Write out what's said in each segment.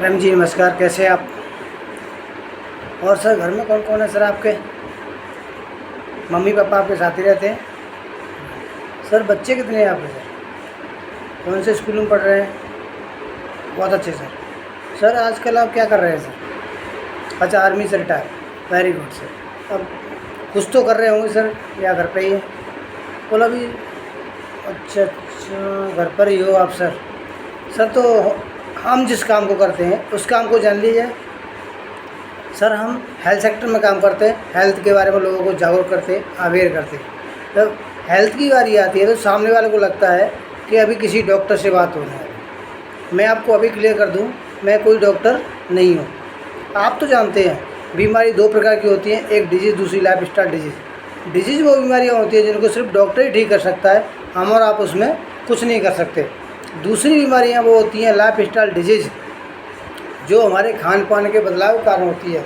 रम जी नमस्कार, कैसे हैं आप? और सर घर में कौन कौन है सर आपके? मम्मी पापा आपके साथ ही रहते हैं? सर बच्चे कितने हैं आपके सर? कौन से स्कूल में पढ़ रहे हैं? बहुत अच्छे सर। सर आजकल आप क्या कर रहे हैं सर? अच्छा, आर्मी से रिटायर। Very good sir. अब कुछ तो कर रहे होंगे सर या घर पे ही है? बोला अभी। अच्छा अच्छा, घर पर ही हो आप सर? सर तो हम जिस काम को करते हैं उस काम को जान लीजिए सर। हम हेल्थ सेक्टर में काम करते हैं, हेल्थ के बारे में लोगों को जागरूक करते हैं, अवेयर करते हैं। जब हेल्थ की बारी आती है तो सामने वाले को लगता है कि अभी किसी डॉक्टर से बात होने वाली। मैं आपको अभी क्लियर कर दूं, मैं कोई डॉक्टर नहीं हूं। आप तो जानते हैं बीमारी दो प्रकार की होती हैं, एक डिजीज़, दूसरी लाइफ स्टाइल डिजीज़। डिजीज़ वो बीमारियाँ होती हैं जिनको सिर्फ डॉक्टर ही ठीक कर सकता है, हम और आप उसमें कुछ नहीं कर सकते। दूसरी बीमारियाँ वो होती हैं लाइफ स्टाइल डिजीज़, जो हमारे खान पान के बदलाव के कारण होती है।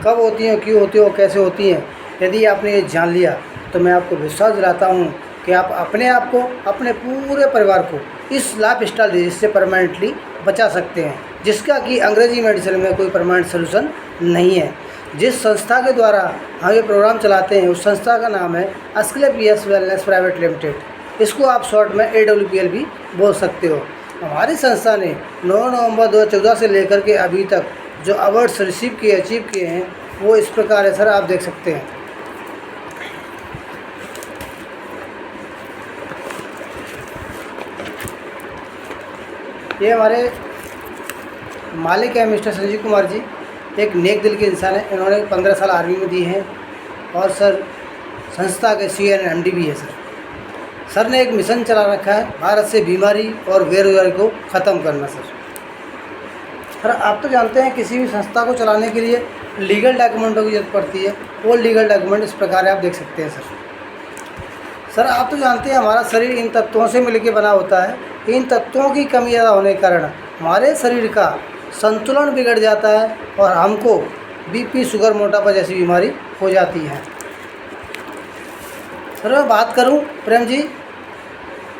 कब होती हैं, क्यों होती है और कैसे होती हैं, यदि आपने ये जान लिया तो मैं आपको विश्वास दिलाता हूँ कि आप अपने आप को, अपने पूरे परिवार को इस लाइफ स्टाइल डिजीज से परमानेंटली बचा सकते हैं, जिसका कि अंग्रेजी मेडिसिन में कोई परमानेंट सोल्यूशन नहीं है। जिस संस्था के द्वारा हम ये प्रोग्राम चलाते हैं उस संस्था का नाम है एस्क्लेपियस वेलनेस प्राइवेट लिमिटेड। इसको आप शॉर्ट में AWPL भी बोल सकते हो। हमारी संस्था ने 9 नवंबर 2014 से लेकर के अभी तक जो अवार्ड्स रिसीव किए, अचीव किए हैं, वो इस प्रकार है सर, आप देख सकते हैं। ये हमारे मालिक हैं मिस्टर संजीव कुमार जी, एक नेक दिल के इंसान है। इन्होंने 15 साल आर्मी में दी हैं और सर संस्था के CNMD भी है सर। सर ने एक मिशन चला रखा है, भारत से बीमारी और बेरोजगारी को ख़त्म करना सर। सर आप तो जानते हैं किसी भी संस्था को चलाने के लिए लीगल डॉक्यूमेंटों की जरूरत पड़ती है। वो लीगल डॉक्यूमेंट इस प्रकार आप देख सकते हैं सर। सर आप तो जानते हैं हमारा शरीर इन तत्वों से मिलकर बना होता है। इन तत्वों की कमी ज़्यादा होने के कारण हमारे शरीर का संतुलन बिगड़ जाता है और हमको BP, शुगर, मोटापा जैसी बीमारी हो जाती है। सर मैं बात करूं प्रेम जी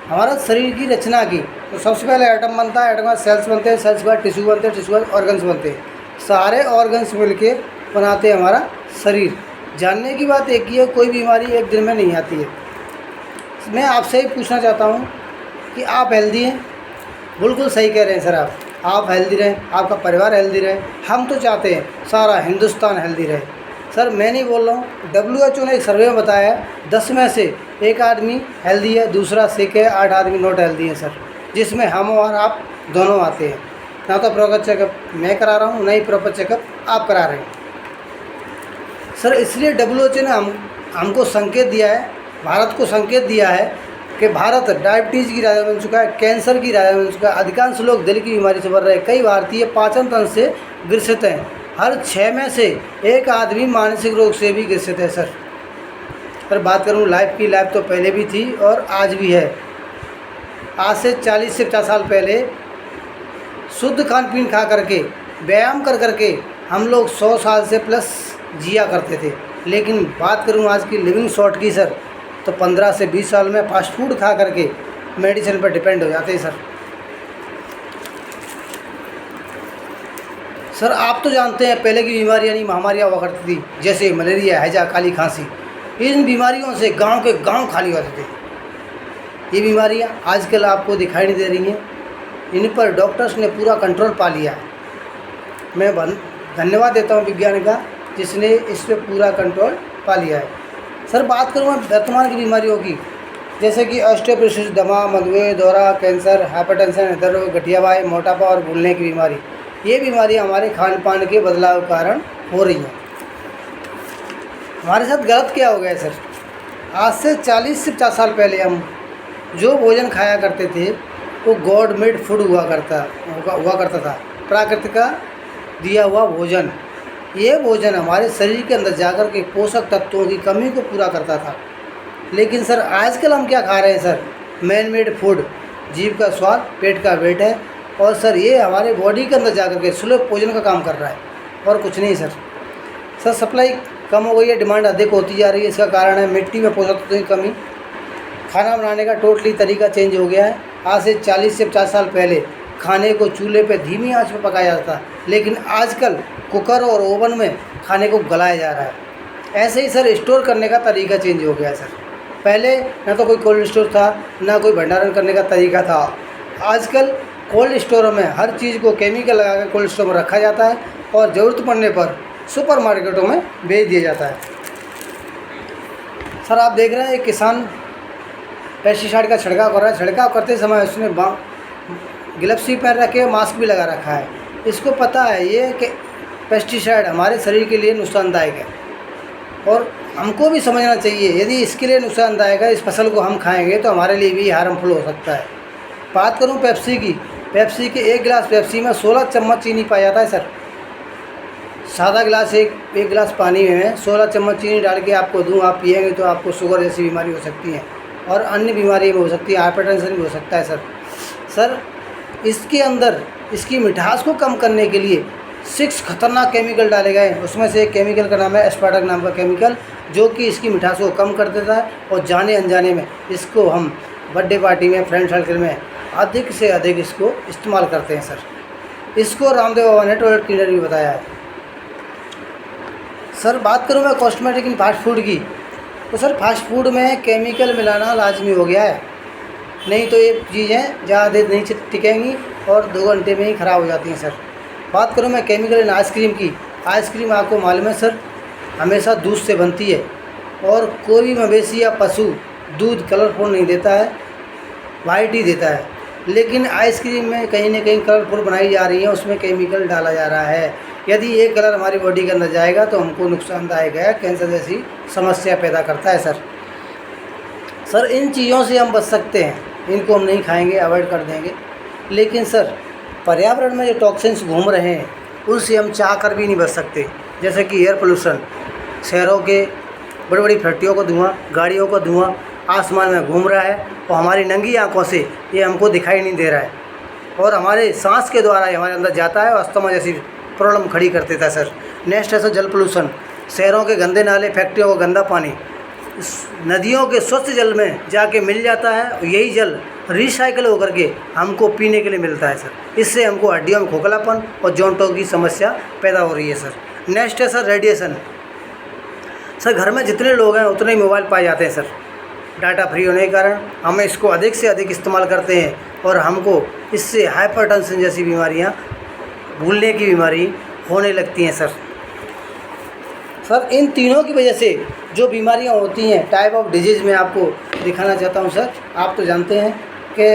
हमारा शरीर की रचना की, तो सबसे पहले एटम बनता है, एटम के बाद सेल्स बनते हैं, सेल्स के बाद टिश्यू बनते हैं, टिश्यू के बाद ऑर्गन्स बनते हैं। सारे ऑर्गन्स मिलके बनाते हैं हमारा शरीर। जानने की बात एक ही है, कोई बीमारी एक दिन में नहीं आती है। मैं आपसे ही पूछना चाहता हूँ कि आप हेल्दी हैं? बिल्कुल सही कह रहे हैं सर। आप हेल्दी रहें, आपका परिवार हेल्दी रहे। हम तो चाहते हैं सारा हिंदुस्तान हेल्दी रहे। सर मैं नहीं बोल रहा हूँ, WHO ने एक सर्वे में बताया है 10 में से 1 आदमी हेल्दी है, दूसरा सिक है, 8 आदमी नॉट हेल्दी है सर, जिसमें हम और आप दोनों आते हैं। ना तो प्रॉपर चेकअप मैं करा रहा हूँ, ना ही प्रॉपर चेकअप आप करा रहे हैं सर। इसलिए WHO ने हमको संकेत दिया है, भारत को संकेत दिया है कि भारत डायबिटीज़ की राजा बन चुका है, कैंसर की राजा बन चुका है। अधिकांश लोग दिल की बीमारी से मर रहे हैं। कई भारतीय पाचन तंत्र से ग्रसित हैं। हर 6 में से 1 आदमी मानसिक रोग से भी ग्रसित है सर। पर बात करूँ लाइफ की, लाइफ तो पहले भी थी और आज भी है। आज से 40 से 50 साल पहले शुद्ध खान पीन खा करके, व्यायाम कर करके हम लोग 100 साल से प्लस जिया करते थे। लेकिन बात करूँ आज की लिविंग शॉर्ट की सर, तो 15 से 20 साल में फास्ट फूड खा करके मेडिसिन पर डिपेंड हो जाते हैं सर। सर आप तो जानते हैं पहले की बीमारियाँ नहीं, महामारियाँ हुआ करती थी, जैसे मलेरिया, हैजा, काली खांसी। इन बीमारियों से गांव के गांव खाली होते थे। ये बीमारियाँ आजकल आपको दिखाई नहीं दे रही हैं। इन पर डॉक्टर्स ने पूरा कंट्रोल पा लिया है। मैं धन्यवाद देता हूँ विज्ञान का, जिसने इस पर पूरा कंट्रोल पा लिया है। सर बात करूँ मैं वर्तमान की बीमारियों की, जैसे कि ऑस्टियोपोरोसिस, दमा, मधुमेह, दौरा, कैंसर, हाइपरटेंशन, हृदय रोग, गठियावाई, मोटापा और भूलने की बीमारी। ये बीमारियाँ हमारे खान पान के बदलाव के कारण हो रही हैं। हमारे साथ गलत क्या हो गया है सर? आज से 40 से 50 साल पहले हम जो भोजन खाया करते थे वो गॉड मेड फूड हुआ करता था, प्रकृति का दिया हुआ भोजन। ये भोजन हमारे शरीर के अंदर जाकर के पोषक तत्वों की कमी को पूरा करता था। लेकिन सर आजकल हम क्या खा रहे हैं सर? मैन मेड फूड, जीभ का स्वाद पेट का वेट है। और सर ये हमारे बॉडी के अंदर जाकर के स्लो पॉइजन का काम कर रहा है और कुछ नहीं सर। सर सप्लाई कम हो गई है, डिमांड अधिक होती जा रही है। इसका कारण है मिट्टी में पोषक तत्वों की कमी। खाना बनाने का टोटली तरीका चेंज हो गया है। आज से 40 से 50 साल पहले खाने को चूल्हे पे धीमी आंच पे पकाया जाता, लेकिन आजकल कुकर और ओवन में खाने को गलाया जा रहा है। ऐसे ही सर स्टोर करने का तरीका चेंज हो गया है सर। पहले ना तो कोई कोल्ड स्टोर था, ना कोई भंडारण करने का तरीका था। आजकल कोल्ड स्टोरों में हर चीज़ को केमिकल लगा कर कोल्ड स्टोर में रखा जाता है और ज़रूरत पड़ने पर सुपर मार्केटों में बेच दिया जाता है। सर आप देख रहे हैं एक किसान पेस्टिसाइड का छिड़काव कर रहा है। छिड़काव करते समय उसने ग्लव्स भी पहन रखे, मास्क भी लगा रखा है। इसको पता है ये कि पेस्टिसाइड हमारे शरीर के लिए नुकसानदायक है और हमको भी समझना चाहिए, यदि इसके लिए नुकसानदायक है, इस फसल को हम खाएंगे तो हमारे लिए भी हार्मफुल हो सकता है। बात करूं पेप्सी की, पेप्सी के 1 गिलास पेप्सी में 16 चम्मच चीनी पाया जाता है सर। सादा गिलास एक गिलास पानी में 16 चम्मच चीनी डाल के आपको दूँ, आप पिएंगे तो आपको शुगर जैसी बीमारी हो सकती है और अन्य बीमारी भी हो सकती है, हाइपरटेंशन भी हो सकता है सर। इसके अंदर इसकी मिठास को कम करने के लिए 6 खतरनाक केमिकल डाले गए हैं। उसमें से एक केमिकल का नाम है एस्पार्टक नाम का केमिकल, जो कि इसकी मिठास को कम कर देता है और जाने अनजाने में इसको हम बर्थडे पार्टी में, फ्रेंड सर्कल में अधिक से अधिक इसको इस्तेमाल करते हैं सर। इसको रामदेव बाबा ने टॉयलेट क्लीनर भी बताया है सर। बात करूँ मैं कॉस्मेटिक इन फास्ट फूड की, तो सर फास्ट फूड में केमिकल मिलाना लाजमी हो गया है, नहीं तो ये चीज़ें ज़्यादा देर नहीं टिकेंगी और 2 घंटे में ही ख़राब हो जाती हैं सर। बात करूँ मैं केमिकल इन आइसक्रीम की, आइसक्रीम आपको मालूम है सर हमेशा दूध से बनती है और कोई भी मवेशी या पशु दूध कलरफुल नहीं देता है, वाइट ही देता है। लेकिन आइसक्रीम में कहीं ना कहीं कलरफुल बनाई जा रही है, उसमें केमिकल डाला जा रहा है। यदि ये कलर हमारी बॉडी के अंदर जाएगा तो हमको नुकसानदायक है, कैंसर जैसी समस्या पैदा करता है सर। इन चीज़ों से हम बच सकते हैं, इनको हम नहीं खाएंगे, अवॉइड कर देंगे। लेकिन सर पर्यावरण में जो टॉक्सिन्स घूम रहे हैं उनसे हम चाह कर भी नहीं बच सकते, जैसे कि एयर पोल्यूशन, शहरों के बड़ी बड़ी फैक्ट्रियों का धुआं, गाड़ियों का धुआं आसमान में घूम रहा है और हमारी नंगी आंखों से ये हमको दिखाई नहीं दे रहा है और हमारे सांस के द्वारा ये हमारे अंदर जाता है और अस्थमा जैसी प्रॉब्लम खड़ी कर देता है सर। नेक्स्ट है सर जल पोल्यूशन, शहरों के गंदे नाले, फैक्ट्रियों का गंदा पानी नदियों के स्वच्छ जल में जाके मिल जाता है और यही जल रिसाइकिल होकर के हमको पीने के लिए मिलता है सर। इससे हमको हड्डियों में खोखलापन और जॉइंटों की समस्या पैदा हो रही है सर। नेक्स्ट है सर रेडिएशन। सर घर में जितने लोग हैं उतने ही मोबाइल पाए जाते हैं सर। डाटा फ्री होने के कारण हम इसको अधिक से अधिक इस्तेमाल करते हैं और हमको इससे हाइपरटेंशन जैसी बीमारियां, भूलने की बीमारी होने लगती हैं सर। इन तीनों की वजह से जो बीमारियां होती हैं, टाइप ऑफ डिजीज़ में आपको दिखाना चाहता हूं सर। आप तो जानते हैं कि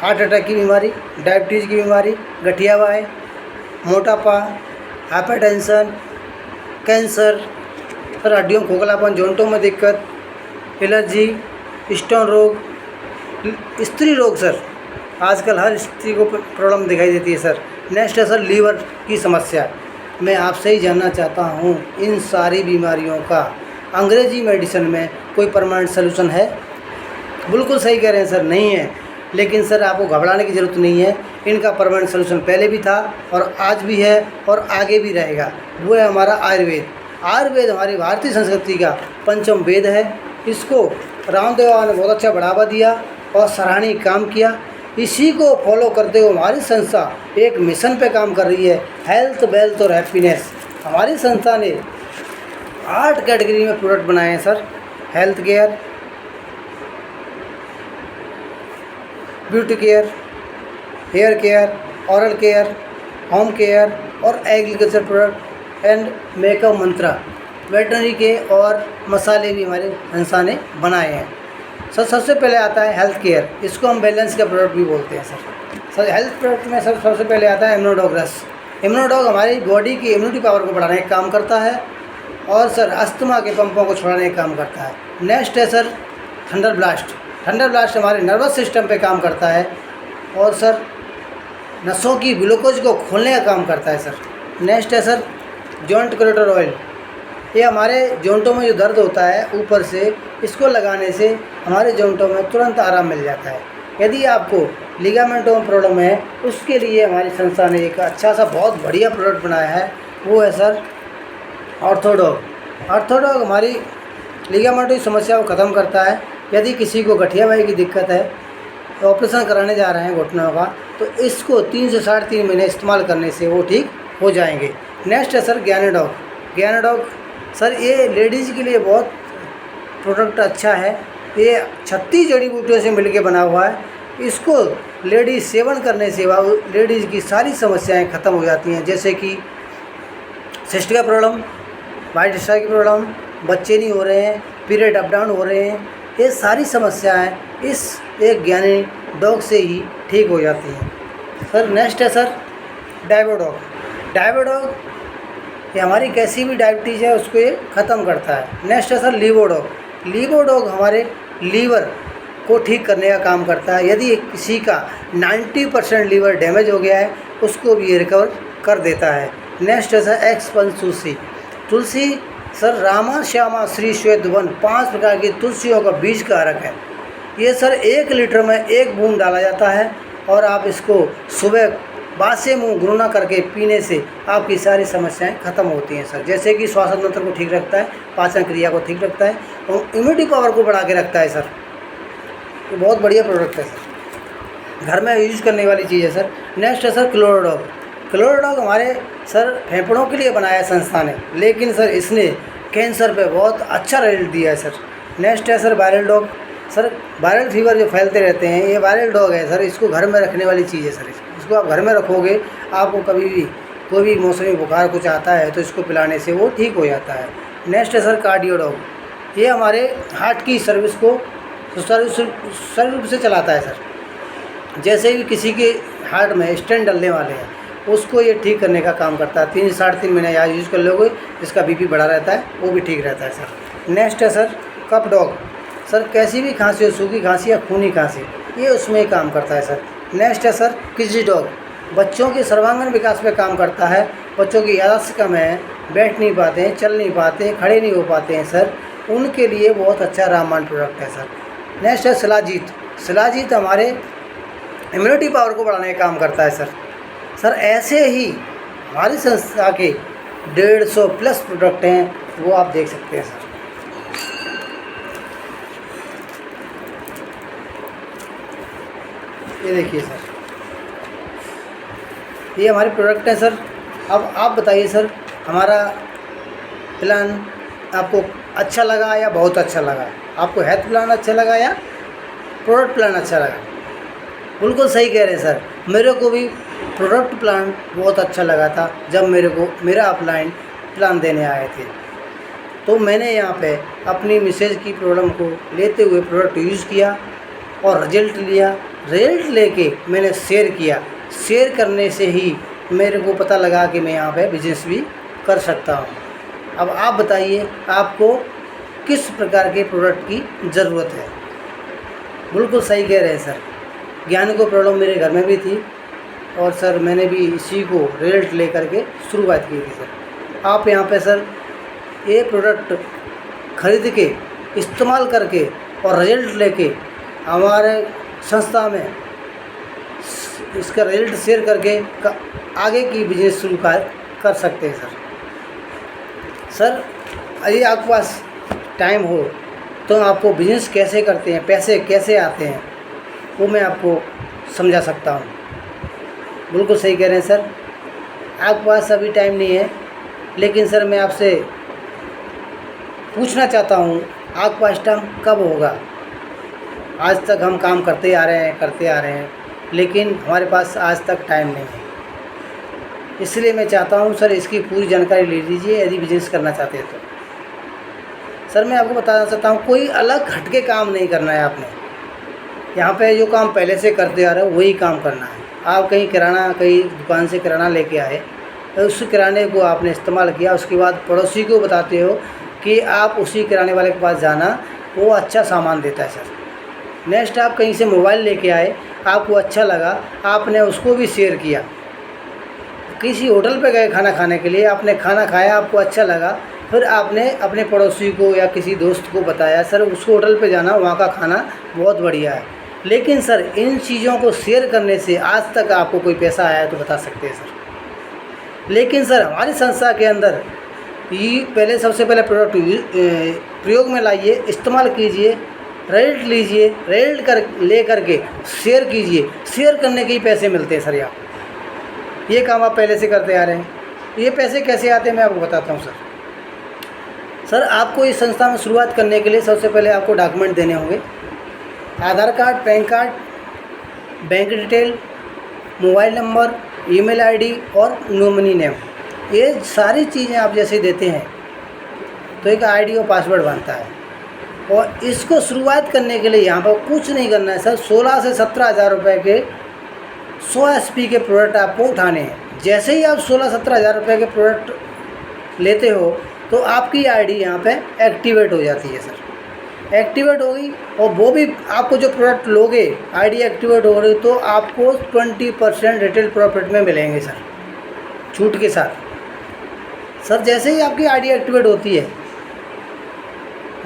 हार्ट अटैक की बीमारी, डायबिटीज़ की बीमारी, गठिया वाई, मोटापा, हाइपरटेंशन, कैंसर, सर हड्डियों में खोखलापन, जॉइंटों में दिक्कत, एलर्जी, स्टोन रोग, स्त्री रोग सर आजकल हर स्त्री को प्रॉब्लम दिखाई देती है सर। नेक्स्ट है सर लीवर की समस्या। मैं आपसे ही जानना चाहता हूँ इन सारी बीमारियों का अंग्रेजी मेडिसिन में कोई परमानेंट सलूशन है? बिल्कुल सही कह रहे हैं सर, नहीं है। लेकिन सर आपको घबराने की ज़रूरत नहीं है, इनका परमानेंट सलूशन पहले भी था और आज भी है और आगे भी रहेगा। वो है हमारा आयुर्वेद। आयुर्वेद हमारी भारतीय संस्कृति का पंचम वेद है। इसको रामदेव बाबा ने बहुत अच्छा बढ़ावा दिया और सराहनीय काम किया। इसी को फॉलो करते हुए हमारी संस्था एक मिशन पे काम कर रही है, हेल्थ, वेल्थ और हैप्पीनेस। हमारी संस्था ने 8 कैटेगरी में प्रोडक्ट बनाए हैं sir. Health care, beauty care, hair care, oral care, home care और agriculture product and makeup Mantra, veterinary के और मसाले भी हमारी संस्था ने बनाए हैं सर। सबसे पहले आता है हेल्थ केयर, इसको हम बैलेंस का प्रोडक्ट भी बोलते हैं सर। हेल्थ प्रोडक्ट में सर सबसे पहले आता है इम्यूनोडॉग्रस। इम्यूनोडॉग हमारी बॉडी की इम्यूनिटी पावर को बढ़ाने का काम करता है और सर अस्थमा के पंपों को छुड़ाने का काम करता है। नेक्स्ट है sir thunder blast. Thunder blast हमारे नर्वस सिस्टम पे काम करता है और सर नसों की ग्लूकोज को खोलने का काम करता है सर। नेक्स्ट है सर जॉइंट क्रेटर ऑयल। ये हमारे जॉइंटों में जो दर्द होता है ऊपर से, इसको लगाने से हमारे जॉइंटों में तुरंत आराम मिल जाता है। यदि आपको लिगामेंटों में प्रॉब्लम है, उसके लिए हमारी संस्था ने एक अच्छा सा बहुत बढ़िया प्रोडक्ट बनाया है, वो है सर ऑर्थोडॉग। ऑर्थोडॉग हमारी लिगामेंटों की समस्या को ख़त्म करता है। यदि किसी को गठिया वाई की दिक्कत है तो ऑपरेशन कराने जा रहे हैं घुटनों का, तो इसको 3 से 3.5 महीने इस्तेमाल करने से वो ठीक हो जाएंगे। नेक्स्ट है सर ज्ञानाडॉग। ज्ञानाडॉग सर ये लेडीज़ के लिए बहुत प्रोडक्ट अच्छा है। ये 36 जड़ी बूटियों से मिलके बना हुआ है। इसको लेडीज़ सेवन करने से लेडीज़ की सारी समस्याएं ख़त्म हो जाती हैं, जैसे कि सिस्ट का प्रॉब्लम, वाइट स्टार की प्रॉब्लम, बच्चे नहीं हो रहे हैं, पीरियड अप डाउन हो रहे हैं, ये सारी समस्याएं इस एक ज्ञानी डॉग से ही ठीक हो जाती हैं। सर नेक्स्ट है सर डायबोडॉग। डायबोडॉग ये हमारी कैसी भी डायबिटीज़ है उसको ये ख़त्म करता है। नेक्स्ट है सर लीवोडॉग। लीवोडॉग हमारे लीवर को ठीक करने का काम करता है। यदि किसी का 90% लीवर डैमेज हो गया है उसको भी ये रिकवर कर देता है। नेक्स्ट है सर एक्सपंस तुलसी। तुलसी सर रामा श्यामा श्री श्वेत वन 5 प्रकार की तुलसियों का बीज कारक है। ये सर 1 लीटर में 1 बूंद डाला जाता है और आप इसको सुबह बासे मुंह गुनगुना करके पीने से आपकी सारी समस्याएं ख़त्म होती हैं सर। जैसे कि श्वास तंत्र को ठीक रखता है, पाचन क्रिया को ठीक रखता है और इम्यूनिटी पावर को बढ़ा के रखता है सर। ये बहुत बढ़िया प्रोडक्ट है सर, घर में यूज करने वाली चीज़ है सर। नेक्स्ट है सर क्लोरोडॉग। क्लोरोडॉग हमारे सर फेफड़ों के लिए बनाया है संस्था ने, लेकिन सर इसने कैंसर पे बहुत अच्छा रिजल्ट दिया है सर। नेक्स्ट है sir viral dog. Sir viral fever जो फैलते रहते हैं ये वायरल डॉग है सर, इसको घर में रखने वाली चीज़ है सर। इसको आप घर में रखोगे, आपको कभी भी कोई भी मौसमी बुखार कुछ आता है तो इसको पिलाने से वो ठीक हो जाता है। नेक्स्ट है सर कार्डियो डॉग। ये हमारे हार्ट की सर्विस को सुचारू रूप से चलाता है सर। जैसे भी किसी के हार्ट में स्टेंट डलने वाले हैं उसको ये ठीक करने का काम करता है। 3 से 3.5 महीने या यूज़ कर लोगे, जिसका बीपी बढ़ा रहता है वो भी ठीक रहता है सर। नेक्स्ट है सर कप डॉग। सर कैसी भी खांसी हो, सूखी खांसी या खूनी खांसी, ये उसमें ही काम करता है सर। नेक्स्ट है सर किजी डॉग। बच्चों के सर्वांगीण विकास पे काम करता है। बच्चों की याददाश्त कम है, बैठ नहीं पाते हैं, चल नहीं पाते, खड़े नहीं हो पाते हैं सर, उनके लिए बहुत अच्छा रामबाण प्रोडक्ट है सर। नेक्स्ट है शिलाजीत। शिलाजीत हमारे इम्यूनिटी पावर को बढ़ाने का काम करता है सर। सर ऐसे ही हमारी संस्था के 150 प्लस प्रोडक्ट हैं, वो आप देख सकते हैं सर। ये देखिए सर, ये हमारे प्रोडक्ट हैं सर। अब आप बताइए सर, हमारा प्लान आपको अच्छा लगा या बहुत अच्छा लगा? आपको हेल्थ प्लान अच्छा लगा या प्रोडक्ट प्लान अच्छा लगा? बिल्कुल सही कह रहे हैं सर, मेरे को भी प्रोडक्ट प्लान बहुत अच्छा लगा था जब मेरे को मेरा अपलाइन प्लान देने आए थे। तो मैंने यहाँ पे अपनी मिसेज की प्रॉब्लम को लेते हुए प्रोडक्ट यूज़ किया और रिजल्ट लिया। रिजल्ट लेके मैंने शेयर किया। शेयर करने से ही मेरे को पता लगा कि मैं यहाँ पे बिजनेस भी कर सकता हूँ। अब आप बताइए आपको किस प्रकार के प्रोडक्ट की ज़रूरत है? बिल्कुल सही कह रहे हैं सर, ज्ञान को प्रॉब्लम मेरे घर में भी थी और सर मैंने भी इसी को रिजल्ट ले करके शुरुआत की थी सर। आप यहाँ पे सर ये प्रोडक्ट खरीद के इस्तेमाल करके और रिजल्ट लेके हमारे संस्था में इसका रिजल्ट शेयर करके आगे की बिजनेस शुरू कर सकते हैं सर। सर यदि आपके पास टाइम हो तो आपको बिजनेस कैसे करते हैं, पैसे कैसे आते हैं, वो मैं आपको समझा सकता हूँ। बिल्कुल सही कह रहे हैं सर, आपके पास अभी टाइम नहीं है, लेकिन सर मैं आपसे पूछना चाहता हूँ आपके पास टाइम कब होगा? आज तक हम काम करते आ रहे हैं लेकिन हमारे पास आज तक टाइम नहीं है। इसलिए मैं चाहता हूँ सर इसकी पूरी जानकारी ले लीजिए यदि बिजनेस करना चाहते हैं तो। सर मैं आपको बताना चाहता हूँ कोई अलग हटके काम नहीं करना है आपने। यहाँ पे जो काम पहले से करते आ रहे हो वही काम करना है। आप कहीं दुकान से किराना लेके आए, उस किराने को आपने इस्तेमाल किया, उसके बाद पड़ोसी को बताते हो कि आप उसी किराने वाले के पास जाना, वो अच्छा सामान देता है सर। नेक्स्ट आप कहीं से मोबाइल लेके आए, आपको अच्छा लगा, आपने उसको भी शेयर किया। किसी होटल पे गए खाना खाने के लिए, आपने खाना खाया, आपको अच्छा लगा, फिर आपने अपने पड़ोसी को या किसी दोस्त को बताया सर उस होटल पे जाना, वहाँ का खाना बहुत बढ़िया है। लेकिन सर इन चीज़ों को शेयर करने से आज तक आपको कोई पैसा आया है तो बता सकते हैं सर। लेकिन सर हमारी संस्था के अंदर ये सबसे पहले प्रोडक्ट प्रयोग में लाइए, इस्तेमाल कीजिए, रेडिट लीजिए, रेडिट कर ले करके शेयर कीजिए, शेयर करने के ही पैसे मिलते हैं सर। यहाँ ये काम आप पहले से करते आ रहे हैं। ये पैसे कैसे आते हैं मैं आपको बताता हूँ सर। आपको इस संस्था में शुरुआत करने के लिए सबसे पहले आपको डॉक्यूमेंट देने होंगे। Aadhaar card, PAN card, bank detail, mobile number, email ID और नॉमिनी नेम। ये सारी चीज़ें आप जैसे देते हैं तो एक आईडी और पासवर्ड बनता है। और इसको शुरुआत करने के लिए यहाँ पर कुछ नहीं करना है सर। 16 से 17 हज़ार रुपये के 100 SP के प्रोडक्ट आपको उठाने हैं। जैसे ही आप 16-17 हज़ार रुपये के प्रोडक्ट लेते हो तो आपकी आईडी यहाँ पे एक्टिवेट हो जाती है सर। एक्टिवेट होगी और वो भी आपको जो प्रोडक्ट लोगे आईडी एक्टिवेट हो रही तो आपको 20% रिटेल प्रॉफिट में मिलेंगे सर, छूट के साथ। सर जैसे ही आपकी आईडी एक्टिवेट होती है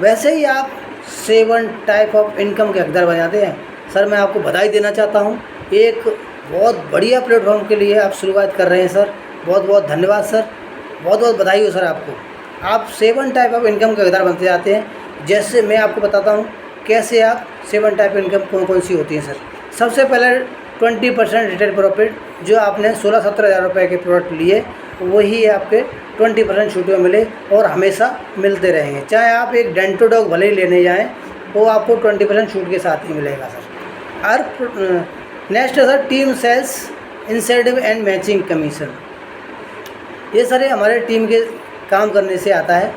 वैसे ही आप 7 टाइप ऑफ इनकम के हकदार बन जाते हैं। सर मैं आपको बधाई देना चाहता हूँ, एक बहुत बढ़िया प्लेटफॉर्म के लिए आप शुरुआत कर रहे हैं सर। बहुत बहुत धन्यवाद सर, बहुत बहुत बधाई हो सर आपको। आप 7 टाइप ऑफ इनकम के हकदार बनते जाते हैं। जैसे मैं आपको बताता हूँ कैसे आप 7 टाइप इनकम कौन कौन सी होती है सर। सबसे पहले 20% रिटेल प्रॉफिट, जो आपने 16-17 हज़ार रुपये के प्रोडक्ट लिए वही आपके 20% छूट में मिले और हमेशा मिलते रहेंगे। चाहे आप एक डेंटो डॉग भले ही लेने जाएँ वो आपको 20% छूट के साथ ही मिलेगा सर। और नेक्स्ट है sir team sales incentive and matching commission. ये सर हमारे टीम के काम करने से आता है।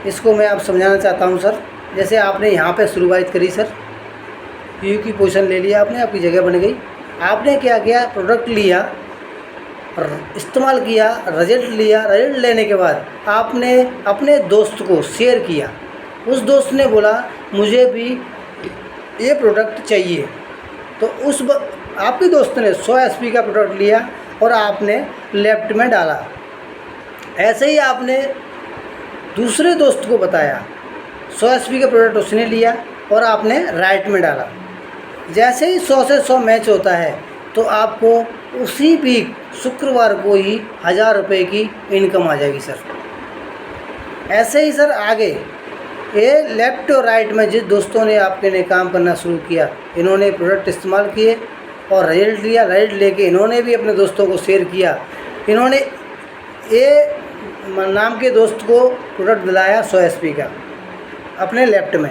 इसको मैं आप समझाना चाहता हूँ सर। जैसे आपने यहाँ पे शुरुआत करी सर, यू की पोजीशन ले लिया आपने, आपकी जगह बन गई। आपने क्या किया, प्रोडक्ट लिया, इस्तेमाल किया, रिजल्ट लिया। रिजल्ट लेने के बाद आपने अपने दोस्त को शेयर किया। उस दोस्त ने बोला मुझे भी ये प्रोडक्ट चाहिए, तो आपके दोस्त ने 100 SP का प्रोडक्ट लिया और आपने लेफ्ट में डाला। ऐसे ही आपने दूसरे दोस्त को बताया, 100 SP का प्रोडक्ट उसने लिया और आपने राइट में डाला। जैसे ही 100 से 100 मैच होता है तो आपको उसी वीक शुक्रवार को ही 1000 रुपये की इनकम आ जाएगी सर। ऐसे ही सर आगे ये लेफ़्ट और राइट में जिस दोस्तों ने आपके ने काम करना शुरू किया, इन्होंने प्रोडक्ट इस्तेमाल किए और रिजल्ट लिया। रिजल्ट लेके इन्होंने भी अपने दोस्तों को शेयर किया। इन्होंने ए नाम के दोस्त को प्रोडक्ट दिलाया 100 SP का अपने लेफ़्ट में,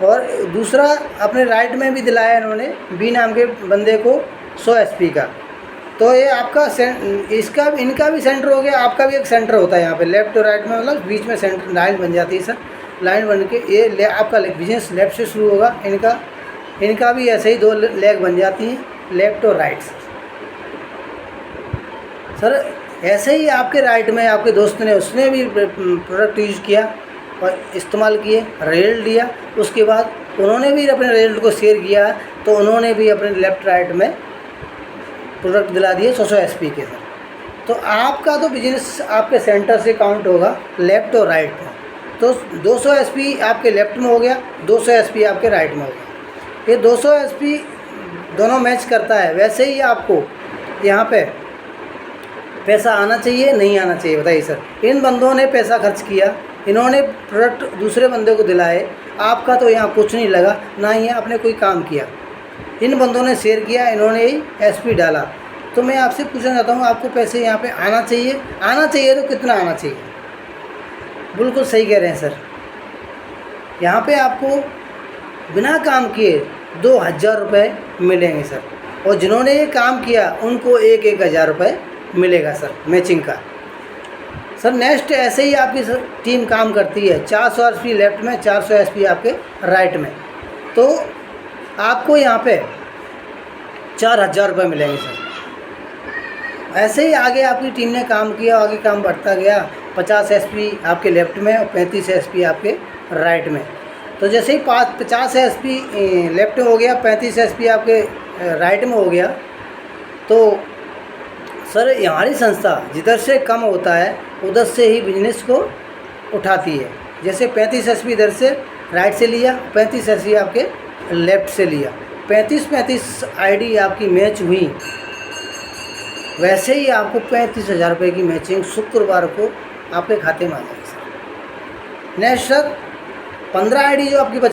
और दूसरा अपने राइट में भी दिलाया इन्होंने बी नाम के बंदे को 100 SP का। तो ये आपका इनका भी सेंटर हो गया, आपका भी एक सेंटर होता है यहाँ पे लेफ़्ट और राइट में, मतलब बीच में सेंटर लाइन बन जाती है सर। लाइन बन के ये आपका बिजनेस लेफ़्ट से शुरू होगा, इनका भी ऐसे ही 2 लेग बन जाती हैं, लेफ़्ट और राइट सर। ऐसे ही आपके राइट में आपके दोस्त ने उसने भी प्रोडक्ट यूज़ किया और इस्तेमाल किए, रिजल्ट लिया। उसके बाद उन्होंने भी अपने रिजल्ट को शेयर किया तो उन्होंने भी अपने लेफ़्ट राइट में प्रोडक्ट दिला दिए 100 SP के सर। तो आपका तो बिजनेस आपके सेंटर से काउंट होगा लेफ़्ट और राइट में। तो 200 SP आपके लेफ़्ट में हो गया, 200 SP आपके राइट में हो गया। ये 200 SP दोनों मैच करता है। वैसे ही आपको यहाँ पे पैसा आना चाहिए नहीं आना चाहिए, बताइए सर। इन बंदों ने पैसा खर्च किया, इन्होंने प्रोडक्ट दूसरे बंदे को दिलाए, आपका तो यहाँ कुछ नहीं लगा, ना ही आपने कोई काम किया। इन बंदों ने शेयर किया, इन्होंने ही SP डाला। तो मैं आपसे पूछना चाहता हूँ आपको पैसे यहाँ पे आना चाहिए तो कितना आना चाहिए? बिल्कुल सही कह रहे हैं सर। यहाँ पे आपको बिना काम किए 2000 रुपये मिलेंगे सर, और जिन्होंने ये काम किया उनको 1000 रुपये मिलेगा सर मैचिंग का। सर नेक्स्ट ऐसे ही आपकी टीम काम करती है, 400 SP लेफ़्ट में, 400 SP आपके राइट में, तो आपको यहाँ पे 4000 रुपये मिलेंगे सर। ऐसे ही आगे आपकी टीम ने काम किया, आगे काम बढ़ता गया। 50 SP आपके लेफ़्ट में और 35 SP आपके राइट में। तो जैसे ही 50 SP लेफ़्ट में हो गया, 35 SP आपके राइट में हो गया, तो सर हमारी संस्था जिधर से कम होता है उधर से ही बिजनेस को उठाती है। जैसे 35 SP इधर से राइट से लिया, 35 SP आपके लेफ़्ट से लिया, 35 आईडी आपकी मैच हुई, वैसे ही आपको 35,000 रुपये की मैचिंग शुक्रवार को आपके खाते में आ जाएगी सर। नेक्स्ट सर 15 आईडी जो आपकी